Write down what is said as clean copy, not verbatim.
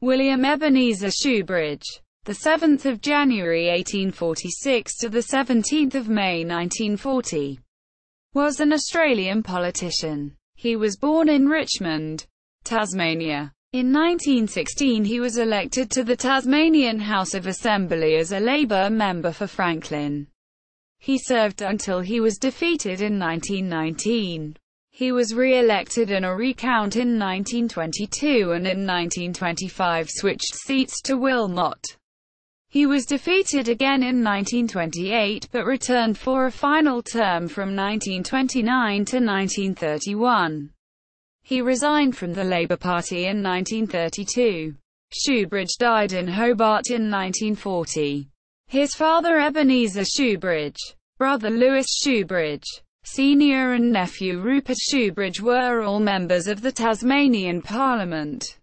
William Ebenezer Shoobridge, the 7th of January 1846 to the 17th of May 1940, was an Australian politician. He was born in Richmond, Tasmania. In 1916 he was elected to the Tasmanian House of Assembly as a Labour member for Franklin. He served until he was defeated in 1919. He was re-elected in a recount in 1922 and in 1925 switched seats to Wilmot. He was defeated again in 1928 but returned for a final term from 1929 to 1931. He resigned from the Labour Party in 1932. Shoobridge died in Hobart in 1940. His father Ebenezer Shoobridge, brother Louis Shoobridge, Sr. and nephew Rupert Shoobridge were all members of the Tasmanian Parliament.